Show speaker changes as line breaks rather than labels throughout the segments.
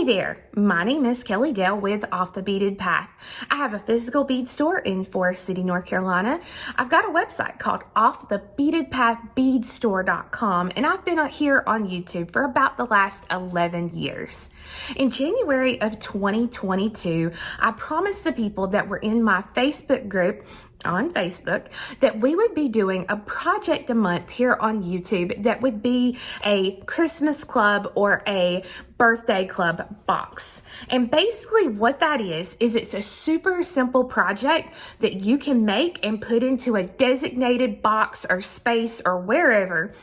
Hey there, my name is Kelly Dale with Off the Beaded Path. I have a physical bead store in Forest City, North Carolina. I've got a website called Off the Beaded Path beadstore.com, and I've been here on YouTube for about the last 11 years. In January of 2022, I promised the people that were in my Facebook group on Facebook that we would be doing a project a month here on YouTube that would be a Christmas club or a birthday club box. And basically what that is it's a super simple project that you can make and put into a designated box or space or wherever,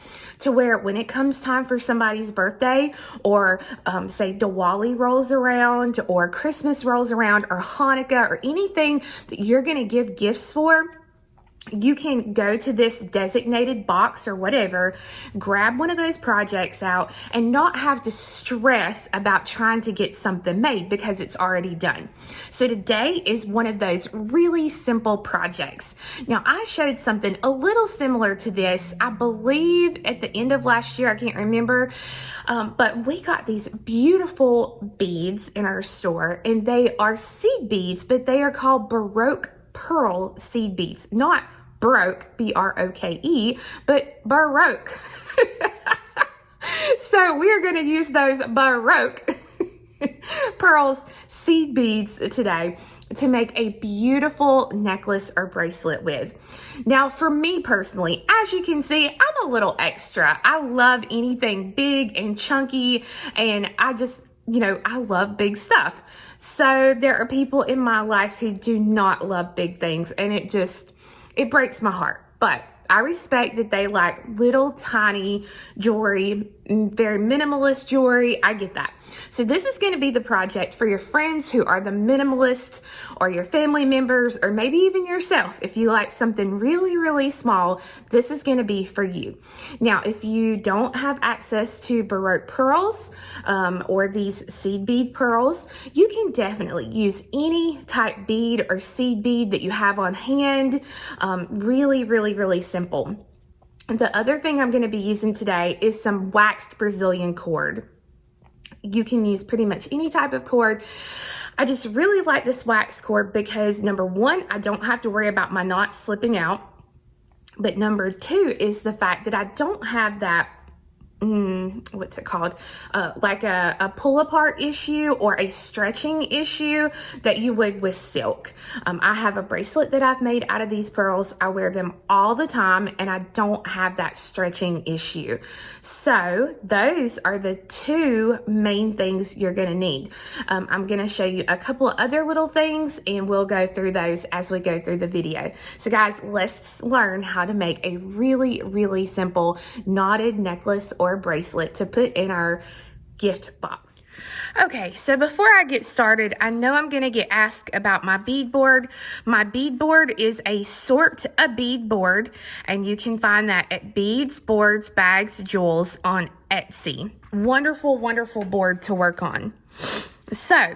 to where when it comes time for somebody's birthday, or say Diwali rolls around, or Christmas rolls around, or Hanukkah, or anything that you're going to give gifts for, you can go to this designated box or whatever, grab one of those projects out, and not have to stress about trying to get something made because it's already done. So today is one of those really simple projects. Now, I showed something a little similar to this, I believe at the end of last year, I can't remember, but we got these beautiful beads in our store, and they are seed beads, but they are called Baroque pearl seed beads, not broke, B-R-O-K-E, but Baroque. So we're going to use those Baroque pearls seed beads today to make a beautiful necklace or bracelet with. Now, for me personally, as you can see, I'm a little extra. I love anything big and chunky, and I just, I love big stuff. So there are people in my life who do not love big things, and it breaks my heart. But I respect that they like little tiny jewelry, very minimalist jewelry. I get that. So this is going to be the project for your friends who are the minimalist, or your family members, or maybe even yourself. If you like something really, really small, this is going to be for you. Now, if you don't have access to Baroque pearls or these seed bead pearls, you can definitely use any type bead or seed bead that you have on hand. Really, really, really simple. The other thing I'm going to be using today is some waxed Brazilian cord. You can use pretty much any type of cord. I just really like this wax cord because, number one, I don't have to worry about my knots slipping out. But number two is the fact that I don't have that, what's it called? Like a pull apart issue or a stretching issue that you would with silk. I have a bracelet that I've made out of these pearls. I wear them all the time, and I don't have that stretching issue. So those are the two main things you're going to need. I'm going to show you a couple of other little things, and we'll go through those as we go through the video. So guys, let's learn how to make a really, really simple knotted necklace or bracelet to put in our gift box. Okay, so before I get started, I know I'm going to get asked about my bead board. My bead board is a sort a bead board, and you can find that at Beads, Boards, Bags, Jewels on Etsy. Wonderful, wonderful board to work on. So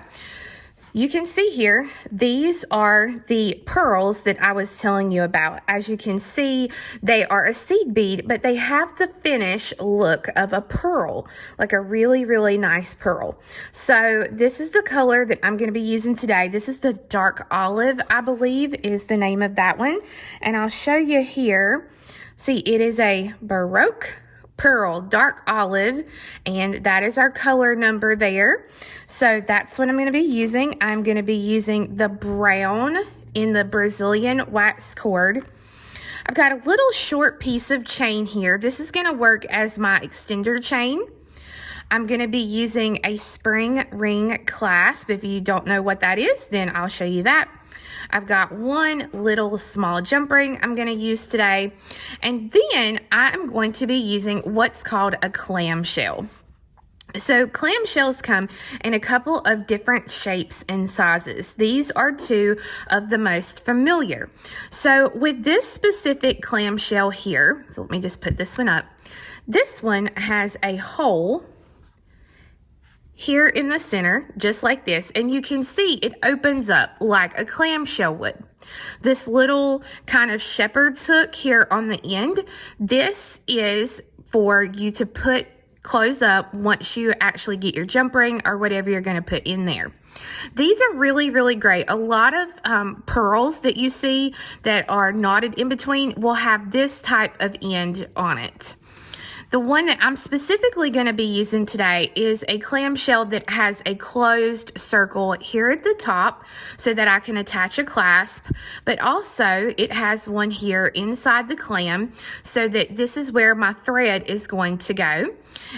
you can see here, these are the pearls that I was telling you about. As you can see, they are a seed bead, but they have the finish look of a pearl, like a really, really nice pearl. So this is the color that I'm going to be using today. This is the dark olive, I believe is the name of that one. And I'll show you here. See, it is a Baroque pearl, dark olive, and that is our color number there. So that's what I'm going to be using. I'm going to be using the brown in the Brazilian wax cord. I've got a little short piece of chain here. This is going to work as my extender chain. I'm going to be using a spring ring clasp. If you don't know what that is, then I'll show you that. I've got one little small jump ring I'm going to use today. And then I'm going to be using what's called a clamshell. So clamshells come in a couple of different shapes and sizes. These are two of the most familiar. So with this specific clamshell here, so let me just put this one up. This one has a hole here in the center, just like this, and you can see it opens up like a clamshell would. This little kind of shepherd's hook here on the end, this is for you to put close up once you actually get your jump ring or whatever you're going to put in there. These are really, really great. A lot of pearls that you see that are knotted in between will have this type of end on it. The one that I'm specifically going to be using today is a clamshell that has a closed circle here at the top so that I can attach a clasp, but also it has one here inside the clam so that this is where my thread is going to go,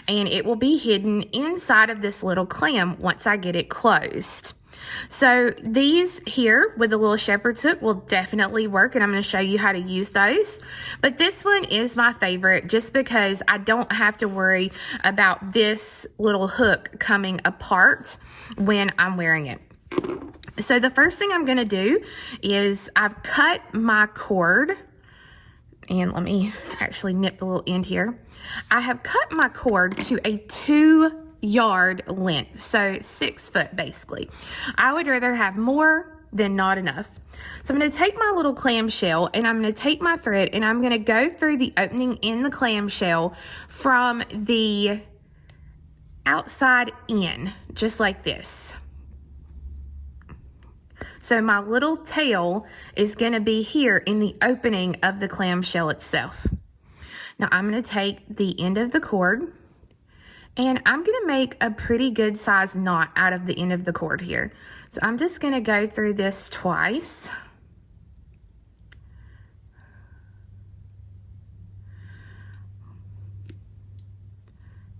and it will be hidden inside of this little clam once I get it closed. So these here with the little shepherd's hook will definitely work, and I'm going to show you how to use those. But this one is my favorite just because I don't have to worry about this little hook coming apart when I'm wearing it. So the first thing I'm going to do is I've cut my cord, and let me actually nip the little end here. I have cut my cord to a 2-yard length, so 6 foot basically. I would rather have more than not enough. So I'm going to take my little clamshell and I'm going to take my thread and I'm going to go through the opening in the clamshell from the outside in, just like this. So my little tail is going to be here in the opening of the clamshell itself. Now I'm going to take the end of the cord and I'm going to make a pretty good size knot out of the end of the cord here. So I'm just going to go through this twice.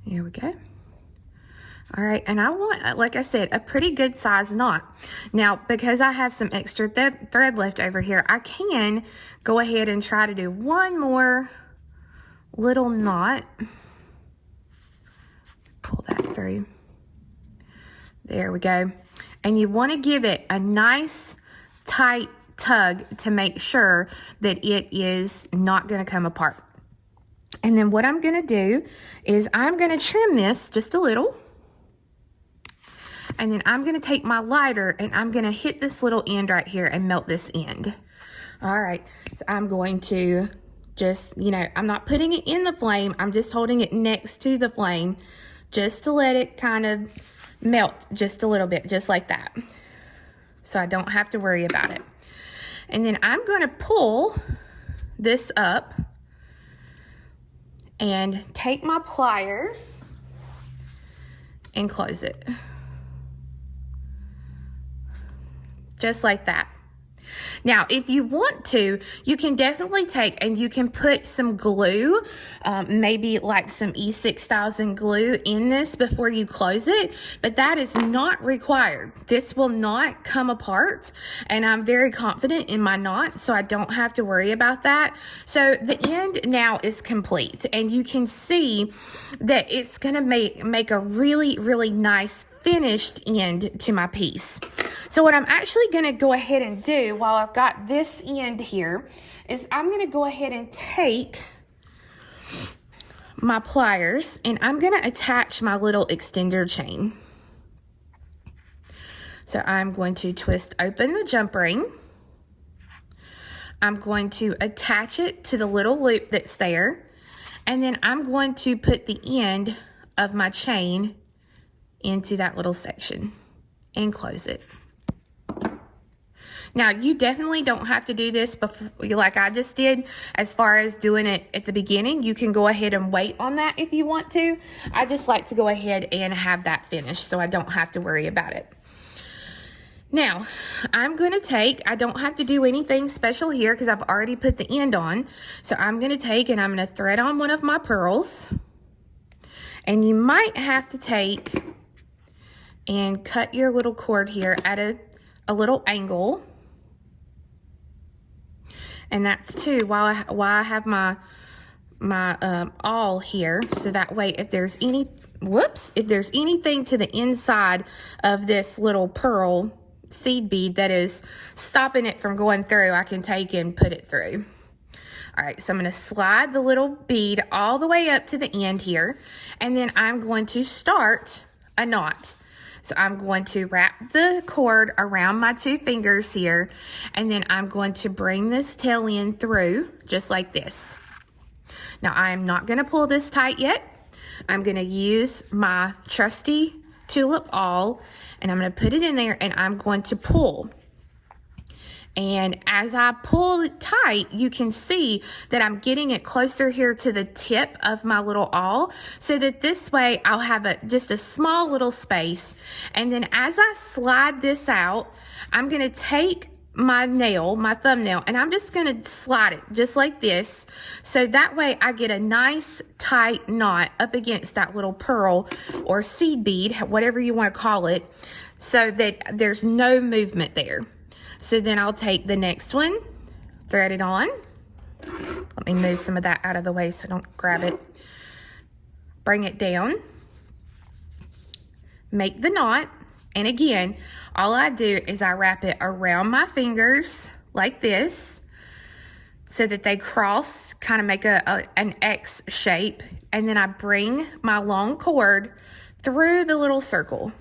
Here we go. All right, and I want, like I said, a pretty good size knot. Now, because I have some extra thread left over here, I can go ahead and try to do one more little knot. Pull that through. There we go. And you want to give it a nice tight tug to make sure that it is not going to come apart. And then what I'm going to do is I'm going to trim this just a little. And then I'm going to take my lighter and I'm going to hit this little end right here and melt this end. All right, so I'm going to just, I'm not putting it in the flame. I'm just holding it next to the flame just to let it kind of melt just a little bit, just like that. So I don't have to worry about it. And then I'm going to pull this up and take my pliers and close it. Just like that. Now, if you want to, you can definitely take and you can put some glue, maybe like some E6000 glue in this before you close it, but that is not required. This will not come apart, and I'm very confident in my knot, so I don't have to worry about that. So the end now is complete, and you can see that it's going to make a really, really nice finished end to my piece. So what I'm actually going to go ahead and do while I've got this end here is I'm going to go ahead and take my pliers and I'm going to attach my little extender chain. So I'm going to twist open the jump ring. I'm going to attach it to the little loop that's there, and then I'm going to put the end of my chain into that little section and close it. Now, you definitely don't have to do this before, like I just did, as far as doing it at the beginning. You can go ahead and wait on that if you want to. I just like to go ahead and have that finished so I don't have to worry about it. Now, I'm going to take, I don't have to do anything special here because I've already put the end on. So I'm going to take and I'm going to thread on one of my pearls. And you might have to take and cut your little cord here at a little angle. And that's too why I have my awl here, so that way if there's anything to the inside of this little pearl seed bead that is stopping it from going through, I can take and put it through. All right, so I'm going to slide the little bead all the way up to the end here, and then I'm going to start a knot. So I'm going to wrap the cord around my 2 fingers here, and then I'm going to bring this tail end through just like this. Now I'm not going to pull this tight yet. I'm going to use my trusty tulip awl, and I'm going to put it in there, and I'm going to pull. And as I pull it tight, you can see that I'm getting it closer here to the tip of my little awl, so that this way I'll have just a small little space. And then as I slide this out, I'm going to take my nail, my thumbnail, and I'm just going to slide it just like this, so that way I get a nice tight knot up against that little pearl or seed bead, whatever you want to call it, so that there's no movement there. So then I'll take the next one, thread it on. Let me move some of that out of the way so I don't grab it. Bring it down, make the knot. And again, all I do is I wrap it around my fingers like this, so that they cross, kind of make an X shape. And then I bring my long cord through the little circle.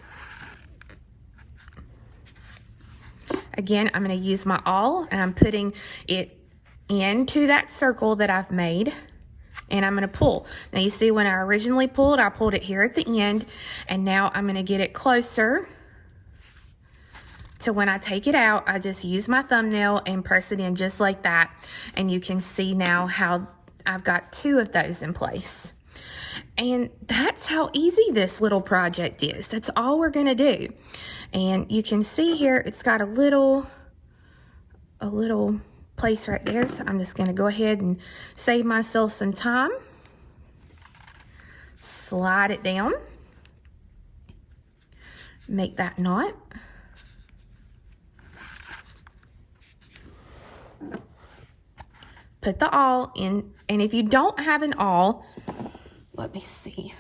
Again, I'm going to use my awl, and I'm putting it into that circle that I've made, and I'm going to pull. Now you see when I originally pulled, I pulled it here at the end, and now I'm going to get it closer to when I take it out. I just use my thumbnail and press it in just like that, and you can see now how I've got 2 of those in place. And that's how easy this little project is. That's all we're going to do. And you can see here it's got a little place right there, so I'm just going to go ahead and save myself some time. Slide it down, make that knot, put the awl in, and if you don't have an awl, let me see.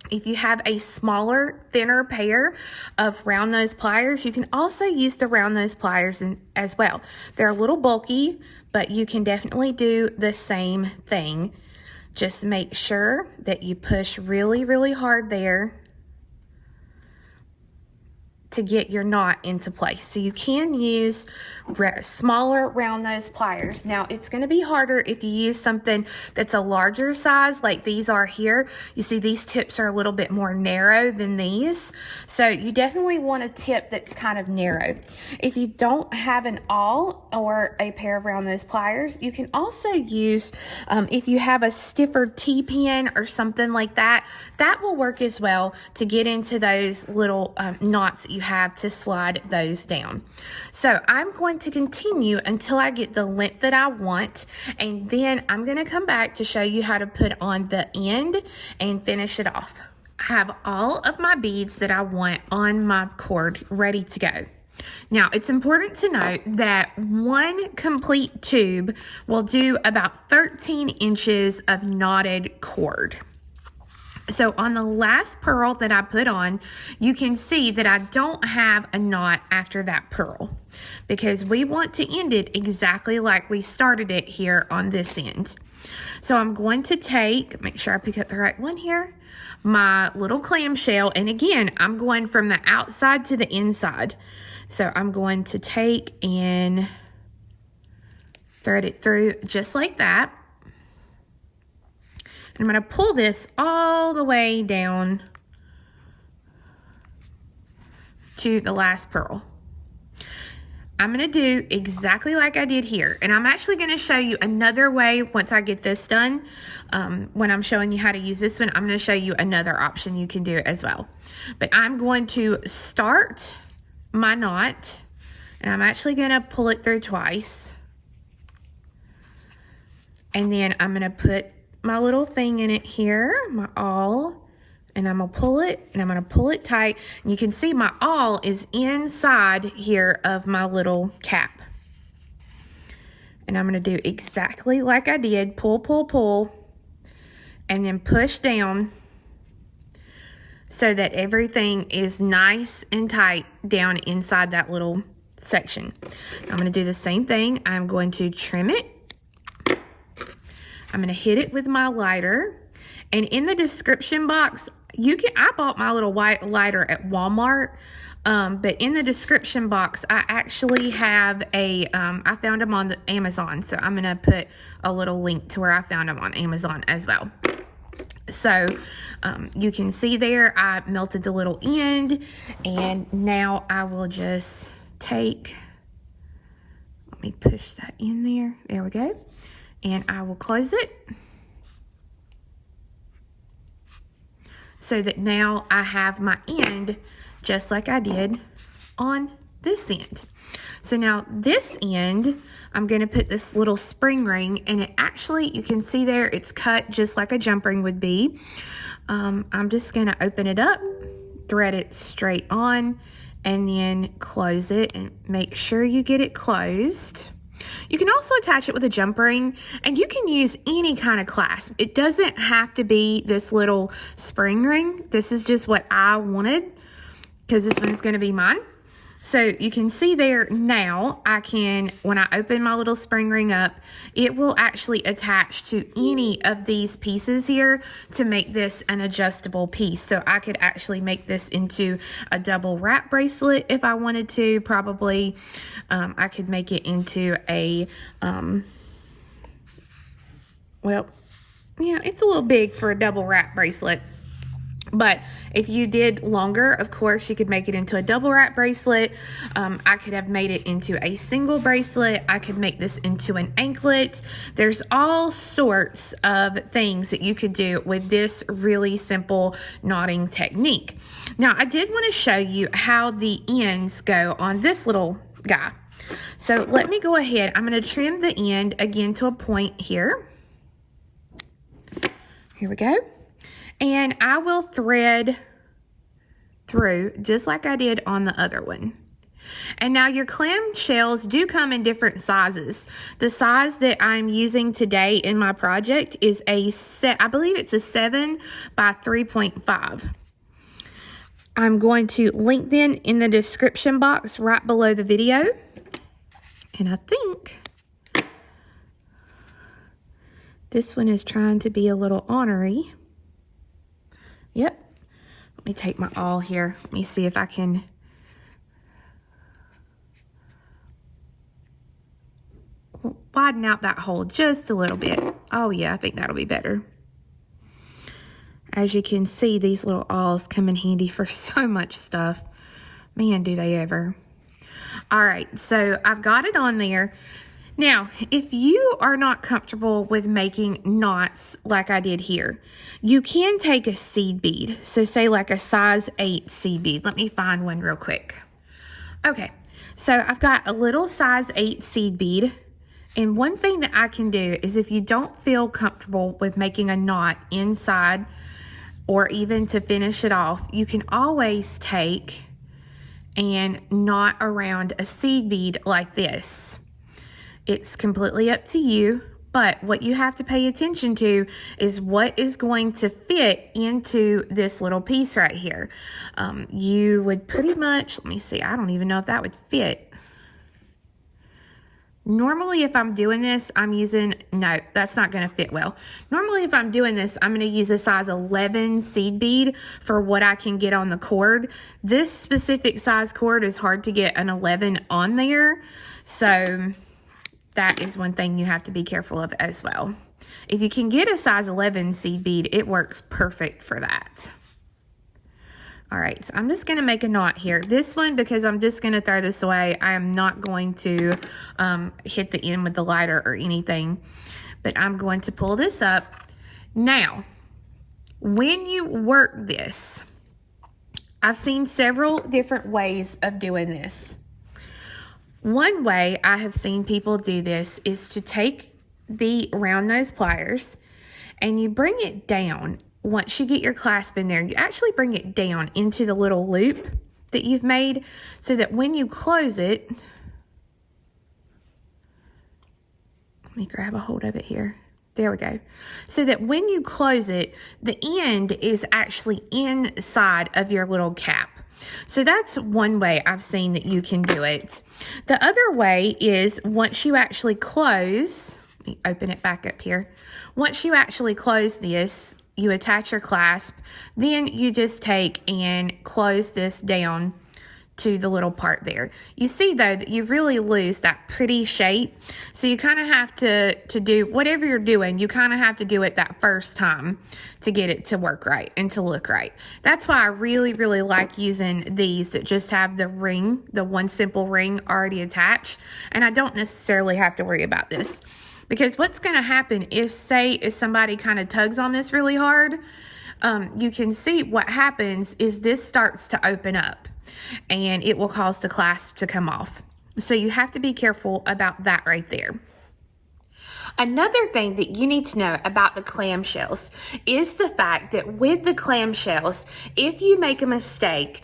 If you have a smaller, thinner pair of round nose pliers, you can also use the round nose pliers as well. They're a little bulky, but you can definitely do the same thing. Just make sure that you push really, really hard there to get your knot into place. So you can use smaller round nose pliers. Now it's going to be harder if you use something that's a larger size like these are here. You see these tips are a little bit more narrow than these. So you definitely want a tip that's kind of narrow. If you don't have an awl or a pair of round nose pliers, you can also use, if you have a stiffer T-pin or something like that, that will work as well to get into those little knots that you have to slide those down. So I'm going to continue until I get the length that I want, and then I'm going to come back to show you how to put on the end and finish it off. I have all of my beads that I want on my cord ready to go. Now, it's important to note that one complete tube will do about 13 inches of knotted cord. So on the last pearl that I put on, you can see that I don't have a knot after that pearl, because we want to end it exactly like we started it here on this end. So I'm going to make sure I pick up the right one here, my little clamshell, and again, I'm going from the outside to the inside. So I'm going to take and thread it through just like that. I'm going to pull this all the way down to the last pearl. I'm going to do exactly like I did here. And I'm actually going to show you another way once I get this done. When I'm showing you how to use this one, I'm going to show you another option you can do as well. But I'm going to start my knot, and I'm actually going to pull it through twice. And then I'm going to put my little thing in it here, my awl, and I'm gonna pull it, and I'm gonna pull it tight. And you can see my awl is inside here of my little cap. And I'm gonna do exactly like I did, pull, pull, pull, and then push down so that everything is nice and tight down inside that little section. I'm gonna do the same thing. I'm going to trim it. I'm going to hit it with my lighter, and in the description box, I bought my little white lighter at Walmart, but in the description box, I actually have I found them on Amazon, so I'm going to put a little link to where I found them on Amazon as well. So you can see there I melted the little end, and now I will just take, let me push that in there. There we go. And I will close it so that now I have my end just like I did on this end. So now this end, I'm going to put this little spring ring, and it actually, you can see there, it's cut just like a jump ring would be. I'm just going to open it up, thread it straight on, and then close it, and make sure you get it closed. You can also attach it with a jump ring, and you can use any kind of clasp. It doesn't have to be this little spring ring. This is just what I wanted, because this one's going to be mine. So you can see there now, I can, when I open my little spring ring up, it will actually attach to any of these pieces here to make this an adjustable piece. So I could actually make this into a double wrap bracelet if I wanted to. Probably I could make it into a, well, yeah, it's a little big for a double wrap bracelet. But if you did longer, of course, you could make it into a double wrap bracelet. I could have made it into a single bracelet. I could make this into an anklet. There's all sorts of things that you could do with this really simple knotting technique. Now, I did want to show you how the ends go on this little guy. So let me go ahead. I'm going to trim the end again to a point here. Here we go. And I will thread through just like I did on the other one. And now your clamshells do come in different sizes. The size that I'm using today in my project is I believe it's a 7 by 3.5. I'm going to link them in the description box right below the video. And I think this one is trying to be a little ornery. Yep. Let me take my awl here. Let me see if I can widen out that hole just a little bit. Oh yeah, I think that'll be better. As you can see, these little awls come in handy for so much stuff. Man, do they ever. All right, so I've got it on there. Now, if you are not comfortable with making knots like I did here, you can take a seed bead. So say like a size 8 seed bead. Let me find one real quick. Okay, so I've got a little size 8 seed bead. And one thing that I can do is if you don't feel comfortable with making a knot inside or even to finish it off, you can always take and knot around a seed bead like this. It's completely up to you, but what you have to pay attention to is what is going to fit into this little piece right here. You would pretty much, let me see, I don't even know if that would fit. Normally, if I'm doing this, I'm using, no, that's not going to fit well. Normally, if I'm doing this, I'm going to use a size 11 seed bead for what I can get on the cord. This specific size cord is hard to get an 11 on there, so that is one thing you have to be careful of as well. If you can get a size 11 seed bead, it works perfect for that. All right, so I'm just going to make a knot here. This one, because I'm just going to throw this away, I am not going to hit the end with the lighter or anything, but I'm going to pull this up. Now, when you work this, I've seen several different ways of doing this. One way I have seen people do this is to take the round nose pliers and you bring it down. Once you get your clasp in there, you actually bring it down into the little loop that you've made so that when you close it, let me grab a hold of it here. There we go. So that when you close it, the end is actually inside of your little cap. So that's one way I've seen that you can do it. The other way is once you actually close, let me open it back up here. Once you actually close this, you attach your clasp, then you just take and close this down to the little part there. You see though that you really lose that pretty shape. So you kind of have to do whatever you're doing, you kind of have to do it that first time to get it to work right and to look right. That's why I really, really like using these that just have the ring, the one simple ring already attached. And I don't necessarily have to worry about this. Because what's going to happen if somebody kind of tugs on this really hard, you can see what happens is this starts to open up and it will cause the clasp to come off. So you have to be careful about that right there. Another thing that you need to know about the clamshells is the fact that with the clamshells, if you make a mistake,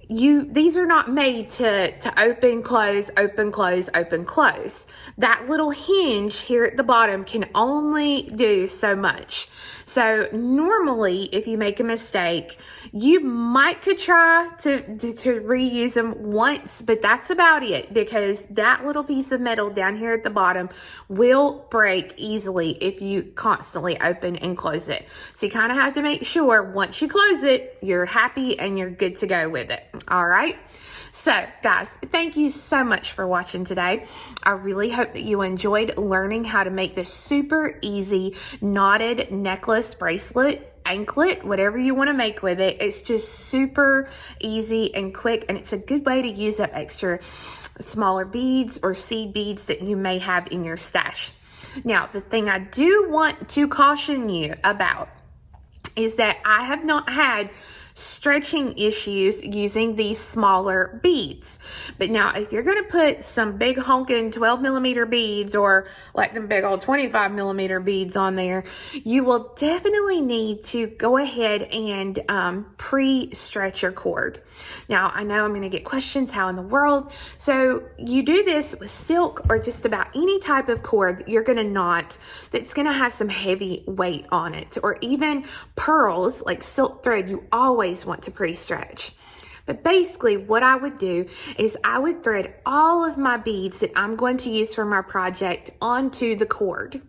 these are not made to open, close, open, close, open, close. That little hinge here at the bottom can only do so much. So normally, if you make a mistake, you could try to reuse them once, but that's about it, because that little piece of metal down here at the bottom will break easily if you constantly open and close it. So you kind of have to make sure once you close it, you're happy and you're good to go with it. All right. So guys, thank you so much for watching today. I really hope that you enjoyed learning how to make this super easy knotted necklace, bracelet, anklet, whatever you want to make with it. It's just super easy and quick, and it's a good way to use up extra smaller beads or seed beads that you may have in your stash. Now, the thing I do want to caution you about is that I have not had stretching issues using these smaller beads. But now if you're going to put some big honking 12 millimeter beads or like them big old 25 millimeter beads on there, you will definitely need to go ahead and pre-stretch your cord. Now I know I'm going to get questions, how in the world? So you do this with silk or just about any type of cord that you're going to knot that's going to have some heavy weight on it, or even pearls like silk thread. You always want to pre-stretch. But basically what I would do is I would thread all of my beads that I'm going to use for my project onto the cord.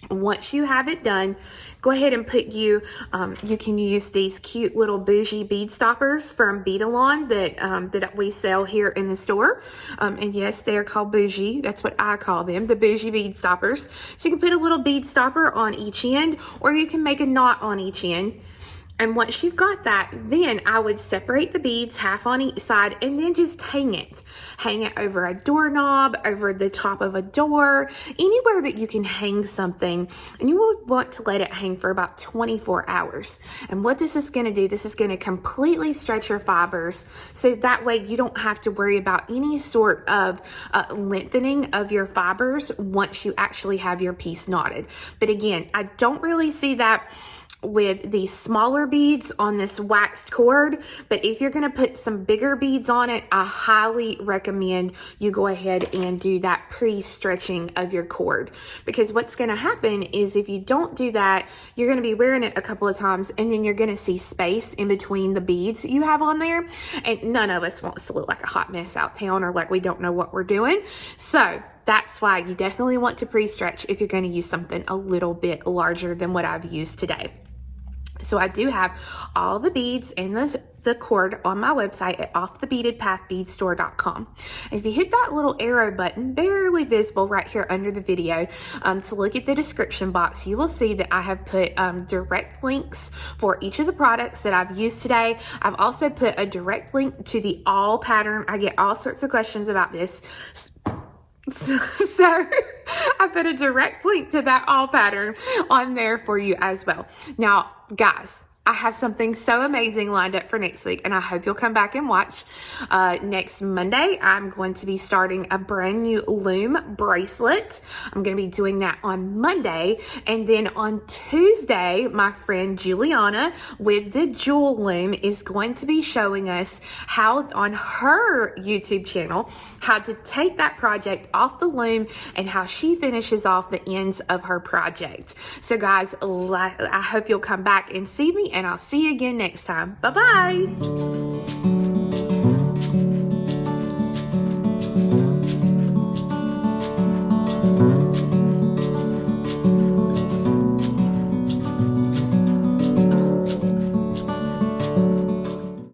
Once you have it done, go ahead and put you can use these cute little bougie bead stoppers from Beadalon that we sell here in the store. And yes, they are called bougie. That's what I call them, the bougie bead stoppers. So you can put a little bead stopper on each end, or you can make a knot on each end. And once you've got that, then I would separate the beads half on each side and then just hang it. Hang it over a doorknob, over the top of a door, anywhere that you can hang something. And you would want to let it hang for about 24 hours. And what this is going to do, this is going to completely stretch your fibers. So that way you don't have to worry about any sort of lengthening of your fibers once you actually have your piece knotted. But again, I don't really see that with these smaller beads on this waxed cord, but if you're going to put some bigger beads on it, I highly recommend you go ahead and do that pre-stretching of your cord, because what's going to happen is if you don't do that, you're going to be wearing it a couple of times and then you're going to see space in between the beads that you have on there, and none of us wants to look like a hot mess out town or like we don't know what we're doing. So that's why you definitely want to pre-stretch if you're going to use something a little bit larger than what I've used today. So I do have all the beads and the cord on my website at offthebeadedpathbeadstore.com. If you hit that little arrow button, barely visible right here under the video, to look at the description box, you will see that I have put direct links for each of the products that I've used today. I've also put a direct link to the all pattern. I get all sorts of questions about this. So I put a direct link to that all pattern on there for you as well. Now, guys, I have something so amazing lined up for next week, and I hope you'll come back and watch. Next Monday, I'm going to be starting a brand new loom bracelet. I'm going to be doing that on Monday. And then on Tuesday, my friend Juliana with the Jewel Loom is going to be showing us how on her YouTube channel, how to take that project off the loom and how she finishes off the ends of her project. So guys, I hope you'll come back and see me, and I'll see you again next time. Bye-bye.